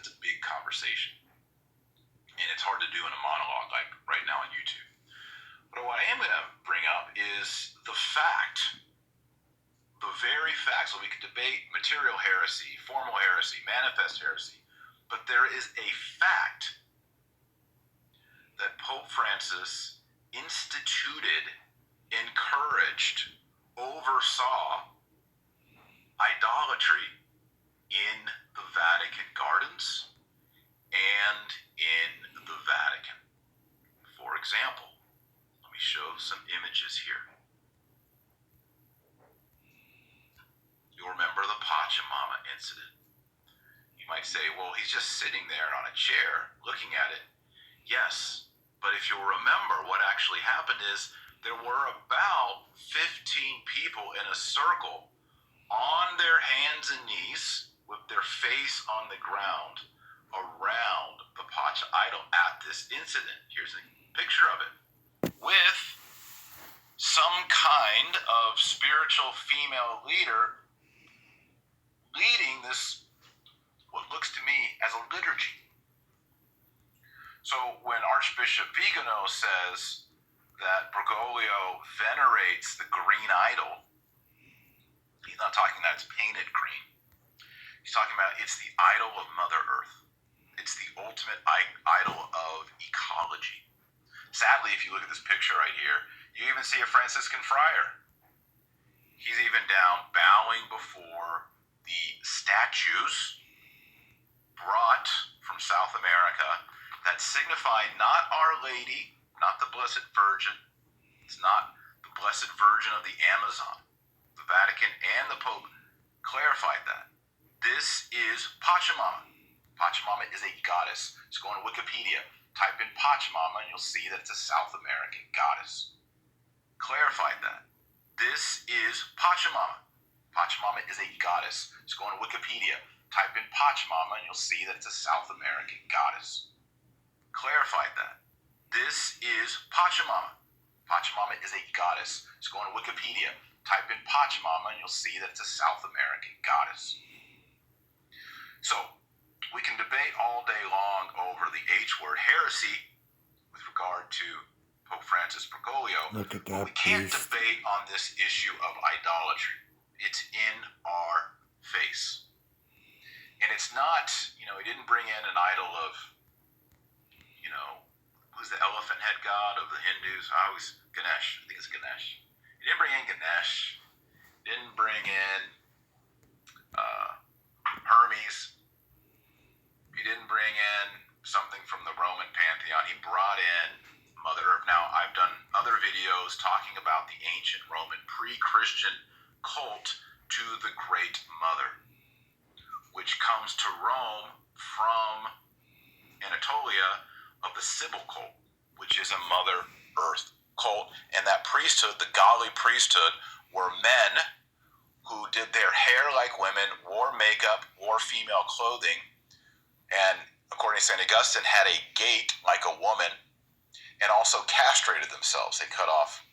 it's a big conversation. And it's hard to do in a monologue like right now on YouTube. But what I am going to bring up is the very fact, so we can debate material heresy, formal heresy, manifest heresy, but there is a fact that Pope Francis instituted, encouraged, oversaw idolatry in the Vatican gardens and in the Vatican. For example, let me show some images here. You'll remember the Pachamma incident. You might say, well, he's just sitting there on a chair looking at it. Yes, but if you'll remember, what actually happened is there were about 15 people in a circle on their hands and knees with their face on the ground around the Pacha idol at this incident. Here's a picture of it with some kind of spiritual female leader leading this, what looks to me as a liturgy. So when Archbishop Vigano says that Bergoglio venerates the green idol, he's not talking about it's painted green. He's talking about it's the idol of Mother Earth. It's the ultimate idol of ecology. Sadly, if you look at this picture right here, you even see a Franciscan friar. He's even down bowing before the statues brought from South America that signify not Our Lady, not the Blessed Virgin. It's not the Blessed Virgin of the Amazon. The Vatican and the Pope clarified that. This is Pachamama. Pachamama is a goddess. Just go on Wikipedia, type in Pachamama, and you'll see that it's a South American goddess. Clarified that. This is Pachamama. Pachamama is a goddess. Just go on Wikipedia, type in Pachamama, and you'll see that it's a South American goddess. Clarified that. This is Pachamama. Pachamama is a goddess. Just go on Wikipedia, type in Pachamama, and you'll see that it's a South American goddess. So, we can debate all day long over the H-word heresy with regard to Pope Francis Bergoglio. Look at that. We can't debate on this issue of idolatry. It's in our face. And it's not, he didn't bring in an idol of, who's the elephant head god of the Hindus? Ganesh. I think it's Ganesh. He didn't bring in Ganesh. Didn't bring in Hermes. He didn't bring in something from the Roman pantheon. He brought in Mother Earth. Now, I've done other videos talking about the ancient Roman pre-Christian cult to the Great Mother, which comes to Rome from Anatolia of the Sibyl cult, which is a Mother Earth cult. And that priesthood, the Gali priesthood, were men who did their hair like women, wore makeup, wore female clothing, and according to St. Augustine, had a gait like a woman, and also castrated themselves. They cut off.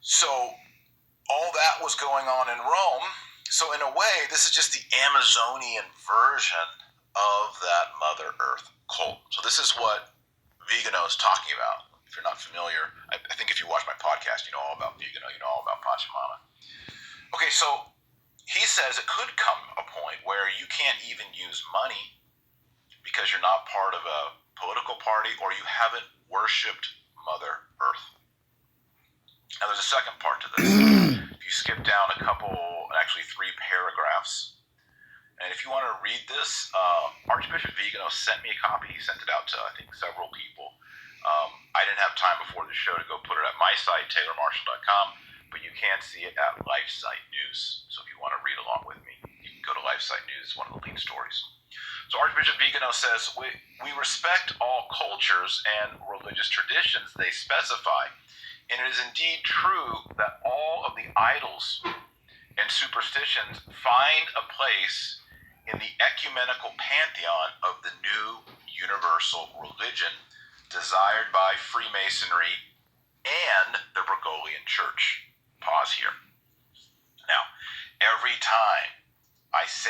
So all that was going on in Rome. So in a way, this is just the Amazonian version of that Mother Earth cult. So this is what Vigano is talking about. If you're not familiar, I think if you watch my podcast, you know all about Vigano, you know all about Pachamama. Okay, so he says it could come a point where you can't even use money because you're not part of a political party or you haven't worshipped Mother Earth. Now there's a second part to this. If you skip down actually 3 paragraphs, and if you want to read this, Archbishop Vigano sent me a copy. He sent it out to, I think, several people. I didn't have time before the show to go put it at my site, taylormarshall.com, but you can see it at LifeSite News. So if you want to read along with me, you can go to LifeSite News. It's one of the lead stories. So Archbishop Vigano says, we respect all cultures and religious traditions they specify. And it is indeed true that all of the idols and superstitions find a place in the ecumenical pantheon of the new universal religion desired by Freemasonry and the Bergoglian Church. Pause here. Now, every time I say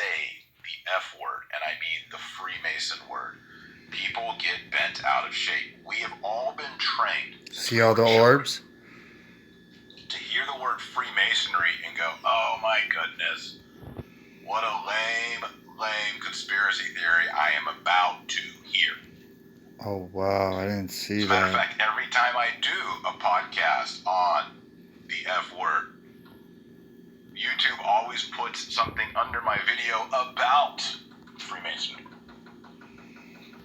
the F word, and I mean the Freemason word, people get bent out of shape. We have all been trained. See all the orbs? To hear the word Freemasonry and go, oh my goodness, what a lame conspiracy theory I am about to hear. Oh, wow, I didn't see As a matter of that. fact, every time I do a podcast on the F word, YouTube always puts something under my video about Freemasonry.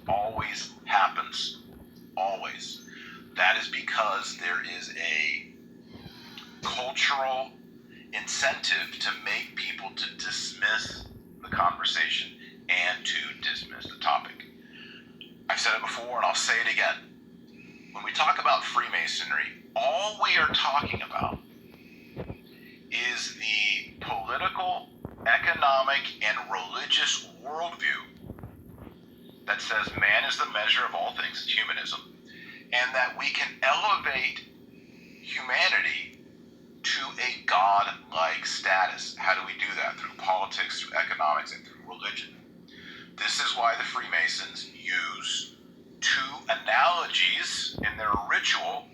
Always happens. Always. That is because there is a cultural incentive to make people to dismiss the conversation and to dismiss the topic. I've said it before and I'll say it again. When we talk about Freemasonry, all we are talking about is the political, economic, and religious worldview that says man is the measure of all things, it's humanism, and that we can elevate humanity to a God-like status. How do we do that? Through politics, through economics, and through religion. This is why the Freemasons use two analogies in their ritual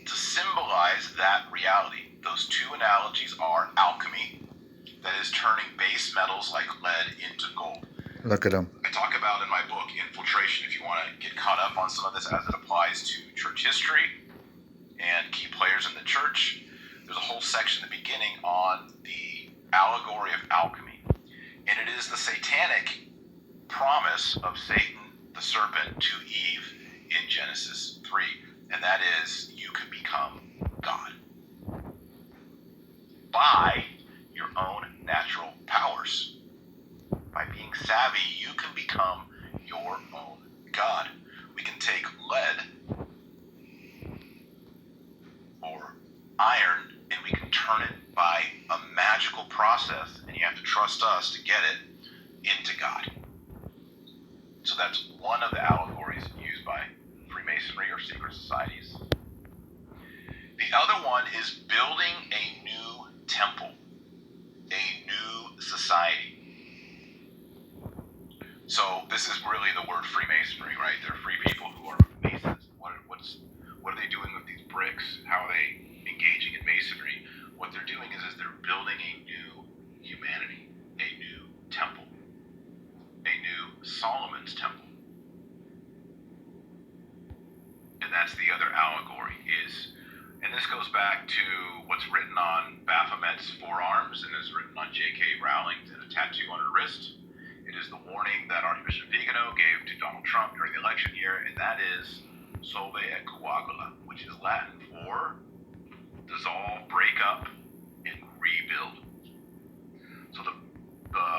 to symbolize that reality. Those two analogies are alchemy, that is turning base metals like lead into gold. Look at them. I talk about in my book, Infiltration, if you want to get caught up on some of this as it applies to church history and key players in the church. There's a whole section at the beginning on the allegory of alchemy. And it is the satanic promise of Satan, the serpent, to Eve in Genesis 3. And that is, you can become God by your own natural powers. By being savvy, you can become your own God. We can take lead or iron and we can turn it by a magical process, and you have to trust us to get it into God. So that's one of the allegories used by Freemasonry or secret societies. The other one is building a new temple, a new society. So this is really the word Freemasonry, right? They're free people who are Masons. What are they doing with these bricks? How are they engaging in Masonry? What they're doing is they're building a new humanity, a new temple, a new Solomon's temple. And that's the other allegory and this goes back to what's written on Baphomet's forearms and is written on J.K. Rowling's in a tattoo on her wrist. It is the warning that Archbishop Vigano gave to Donald Trump during the election year, and that is solve et coagula, which is Latin for dissolve, break up, and rebuild. So the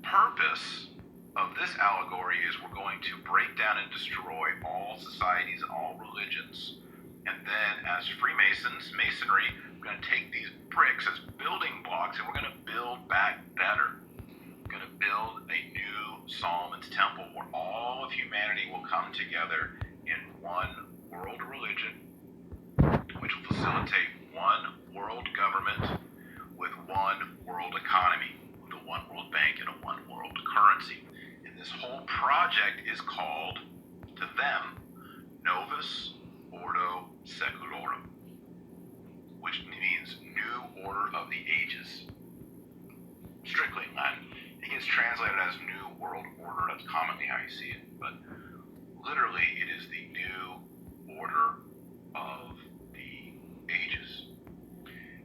purpose of this allegory is we're going to break down and destroy all societies and all religions. And then as Freemasons, Masonry, we're going to take these bricks as building blocks and we're going to build back better. We're going to build a new Solomon's temple where all of humanity will come together in one world religion, which will facilitate one world government with one world economy, with a one world bank and a one world currency. And this whole project is called, to them, Novus Ordo Seclorum, which means New Order of the Ages. Strictly in Latin. It gets translated as New World Order. That's commonly how you see it. But literally, it is the New Order of the Ages.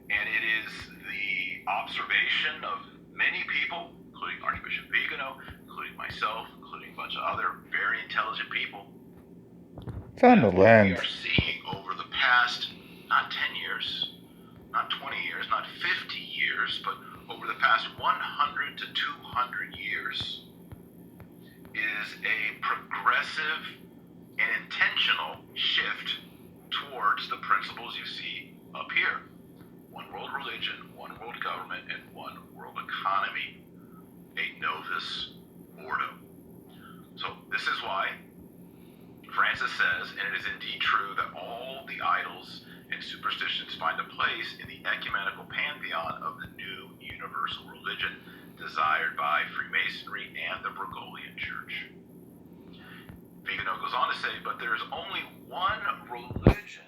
And it is the observation of many people, including Archbishop Vigano, including myself, including a bunch of other very intelligent people, Found the that lens. we are seeing over the past, not 10 years, not 20 years, not 50 years, but over the past 100 to 200 years, is a progressive and intentional shift towards the principles you see up here. One world religion, one world government, and one world economy. A novus ordo. So this is why Francis says, and it is indeed true, that all the idols and superstitions find a place in the ecumenical pantheon of the new universal religion desired by Freemasonry and the Bergoglian Church. Vigano goes on to say, but there's only one religion